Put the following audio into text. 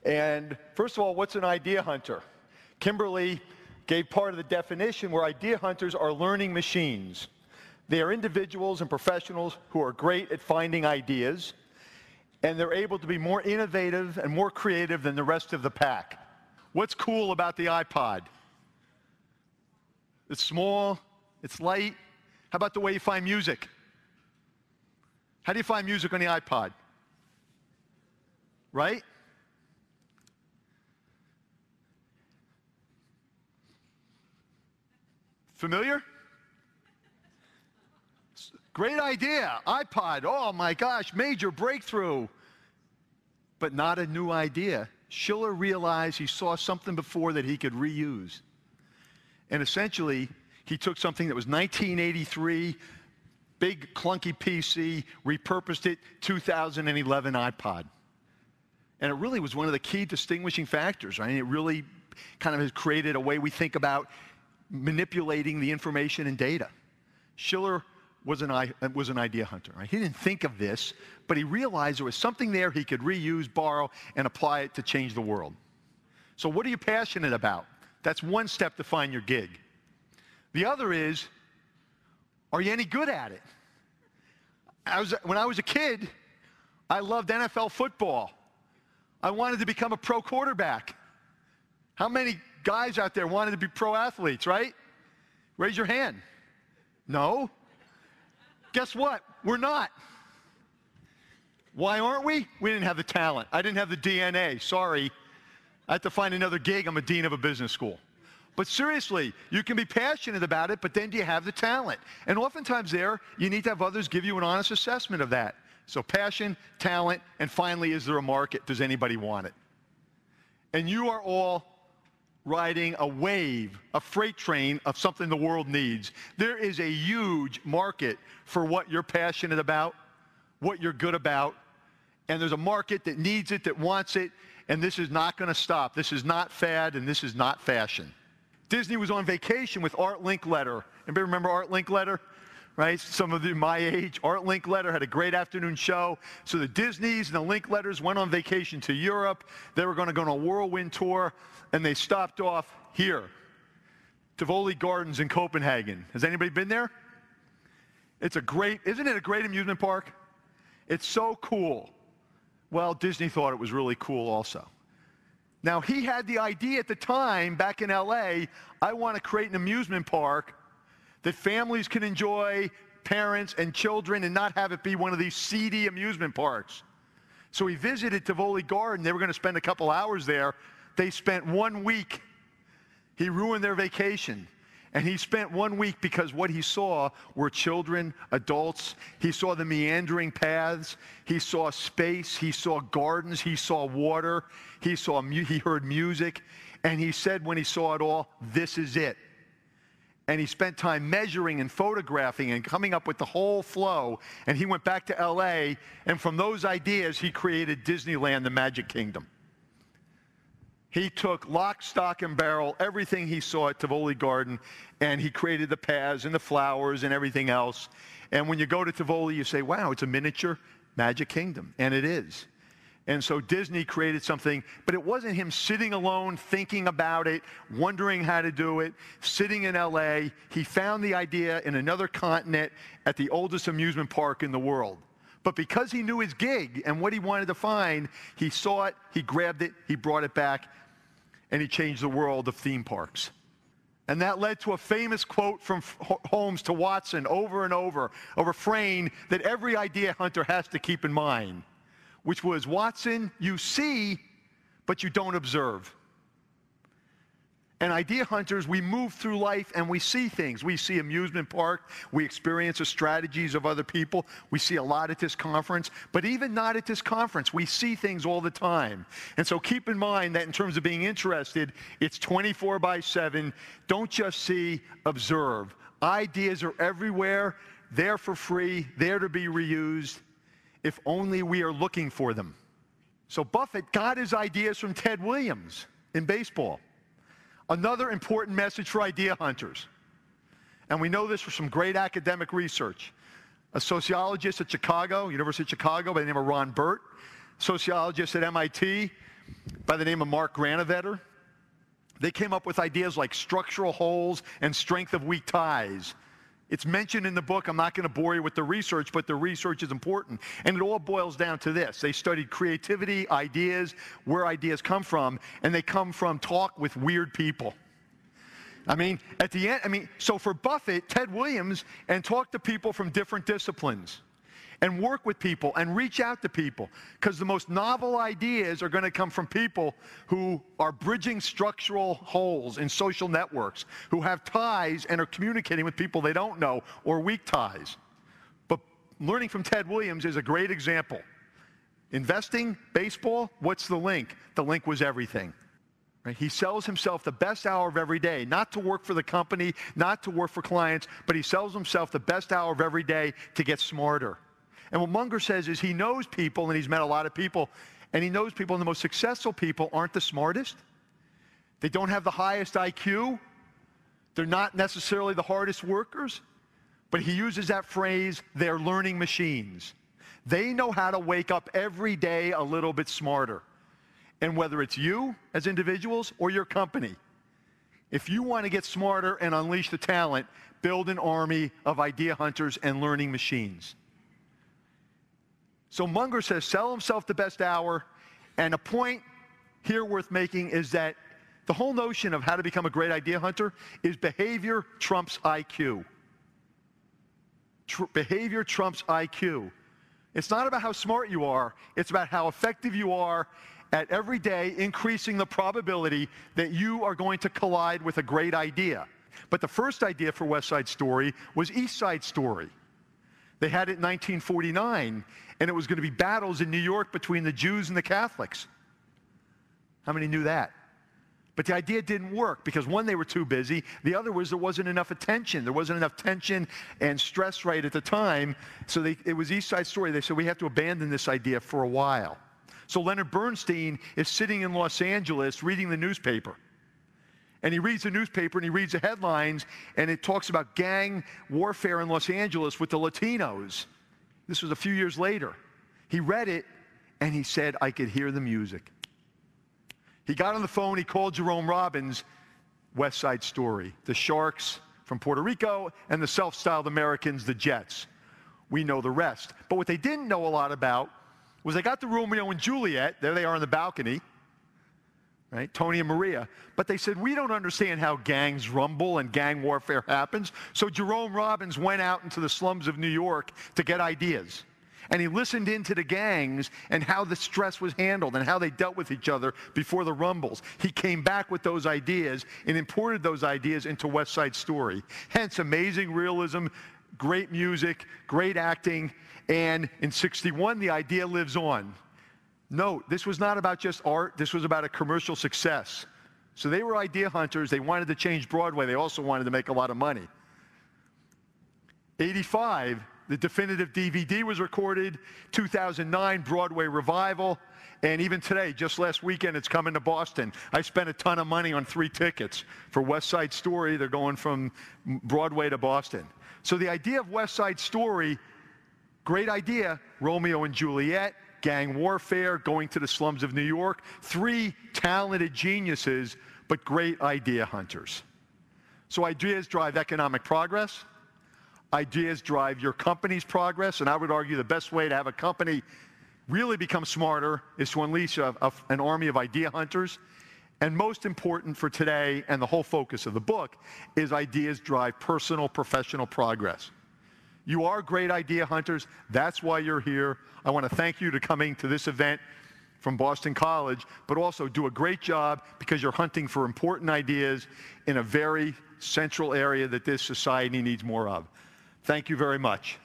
And first of all, what's an idea hunter? Kimberly gave part of the definition where idea hunters are learning machines. They are individuals and professionals who are great at finding ideas, and they're able to be more innovative and more creative than the rest of the pack. What's cool about the iPod? It's small, it's light. How about the way you find music? How do you find music on the iPod? Right? Familiar? Great idea, iPod, oh my gosh, major breakthrough. But not a new idea. Schiller realized he saw something before that he could reuse. And essentially, he took something that was 1983, big clunky PC, repurposed it, 2011 iPod. And it really was one of the key distinguishing factors, right? It really kind of has created a way we think about manipulating the information and data. Schiller was an idea hunter, right? He didn't think of this, but he realized there was something there he could reuse, borrow, and apply it to change the world. So what are you passionate about? That's one step to find your gig. The other is, are you any good at it? When I was a kid, I loved NFL football. I wanted to become a pro quarterback. How many guys out there wanted to be pro athletes, right? Raise your hand. No? Guess what? We're not. Why aren't we? We didn't have the talent. I didn't have the DNA. Sorry. I had to find another gig. I'm a dean of a business school. But seriously, you can be passionate about it, but then do you have the talent? And oftentimes there, you need to have others give you an honest assessment of that. So passion, talent, and finally, is there a market? Does anybody want it? And you are all riding a wave, a freight train of something the world needs. There is a huge market for what you're passionate about, what you're good about, and there's a market that needs it, that wants it, and this is not going to stop. This is not fad, and this is not fashion. Disney was on vacation with Art Linkletter. Anybody remember Art Linkletter? Right? Some of you my age. Art Linkletter had a great afternoon show. So the Disneys and the Linkletters went on vacation to Europe. They were going to go on a whirlwind tour, and they stopped off here, Tivoli Gardens in Copenhagen. Has anybody been there? It's a great, isn't it a great amusement park? It's so cool. Well, Disney thought it was really cool also. Now, he had the idea at the time, back in LA, I want to create an amusement park that families can enjoy, parents and children, and not have it be one of these seedy amusement parks. So he visited Tivoli Garden. They were going to spend a couple hours there. They spent 1 week. He ruined their vacation. And he spent 1 week because what he saw were children, adults. He saw the meandering paths. He saw space. He saw gardens. He saw water. He heard music. And he said when he saw it all, this is it. And he spent time measuring and photographing and coming up with the whole flow. And he went back to LA, and from those ideas, he created Disneyland, the Magic Kingdom. He took lock, stock, and barrel, everything he saw at Tivoli Garden, and he created the paths and the flowers and everything else. And when you go to Tivoli, you say, wow, it's a miniature Magic Kingdom. And it is. And so Disney created something, but it wasn't him sitting alone, thinking about it, wondering how to do it, sitting in LA. He found the idea in another continent at the oldest amusement park in the world. But because he knew his gig and what he wanted to find, he saw it, he grabbed it, he brought it back, and he changed the world of theme parks. And that led to a famous quote from Holmes to Watson over and over, a refrain that every idea hunter has to keep in mind, which was, Watson, you see, but you don't observe. And idea hunters, we move through life and we see things. We see amusement park, we experience the strategies of other people, we see a lot at this conference, but even not at this conference, we see things all the time. And so keep in mind that in terms of being interested, it's 24/7. Don't just see, observe. Ideas are everywhere, there for free, there to be reused, if only we are looking for them. So Buffett got his ideas from Ted Williams in baseball. Another important message for idea hunters, and we know this from some great academic research. A sociologist at University of Chicago by the name of Ron Burt, sociologist at MIT, by the name of Mark Granovetter. They came up with ideas like structural holes and strength of weak ties. It's mentioned in the book. I'm not going to bore you with the research, but the research is important. And it all boils down to this. They studied creativity, ideas, where ideas come from, and they come from talk with weird people. I mean, at the end, so for Buffett, Ted Williams, and talk to people from different disciplines, and work with people, and reach out to people, because the most novel ideas are going to come from people who are bridging structural holes in social networks, who have ties and are communicating with people they don't know, or weak ties. But learning from Ted Williams is a great example. Investing, baseball, what's the link? The link was everything. Right? He sells himself the best hour of every day, not to work for the company, not to work for clients, but he sells himself the best hour of every day to get smarter. And what Munger says is he knows people, and he's met a lot of people, and he knows people, and the most successful people aren't the smartest. They don't have the highest IQ. They're not necessarily the hardest workers. But he uses that phrase, they're learning machines. They know how to wake up every day a little bit smarter. And whether it's you as individuals or your company, if you want to get smarter and unleash the talent, build an army of idea hunters and learning machines. So Munger says, sell himself the best hour, and a point here worth making is that the whole notion of how to become a great idea hunter is behavior trumps IQ. Behavior trumps IQ. It's not about how smart you are, it's about how effective you are at every day increasing the probability that you are going to collide with a great idea. But the first idea for West Side Story was East Side Story. They had it in 1949, and it was going to be battles in New York between the Jews and the Catholics. How many knew that? But the idea didn't work because, one, they were too busy. The other was there wasn't enough attention. There wasn't enough tension and stress right at the time. So it was East Side Story. They said, we have to abandon this idea for a while. So Leonard Bernstein is sitting in Los Angeles reading the newspaper. And he reads the newspaper and he reads the headlines, and it talks about gang warfare in Los Angeles with the Latinos. This was a few years later. He read it and he said, I could hear the music. He got on the phone, he called Jerome Robbins, West Side Story, the Sharks from Puerto Rico and the self-styled Americans, the Jets. We know the rest. But what they didn't know a lot about was they got the Romeo and Juliet, there they are on the balcony, right, Tony and Maria, but they said, we don't understand how gangs rumble and gang warfare happens. So Jerome Robbins went out into the slums of New York to get ideas. And he listened into the gangs and how the stress was handled and how they dealt with each other before the rumbles. He came back with those ideas and imported those ideas into West Side Story. Hence, amazing realism, great music, great acting, and in '61, the idea lives on. Note, this was not about just art, this was about a commercial success. So they were idea hunters, they wanted to change Broadway, they also wanted to make a lot of money. '85, the definitive DVD was recorded, 2009, Broadway revival, and even today, just last weekend, it's coming to Boston. I spent a ton of money on 3 tickets for West Side Story. They're going from Broadway to Boston. So the idea of West Side Story, great idea, Romeo and Juliet, gang warfare, going to the slums of New York, 3 talented geniuses, but great idea hunters. So ideas drive economic progress. Ideas drive your company's progress, and I would argue the best way to have a company really become smarter is to unleash an army of idea hunters. And most important for today, and the whole focus of the book, is ideas drive personal, professional progress. You are great idea hunters. That's why you're here. I want to thank you for coming to this event from Boston College, but also do a great job because you're hunting for important ideas in a very central area that this society needs more of. Thank you very much.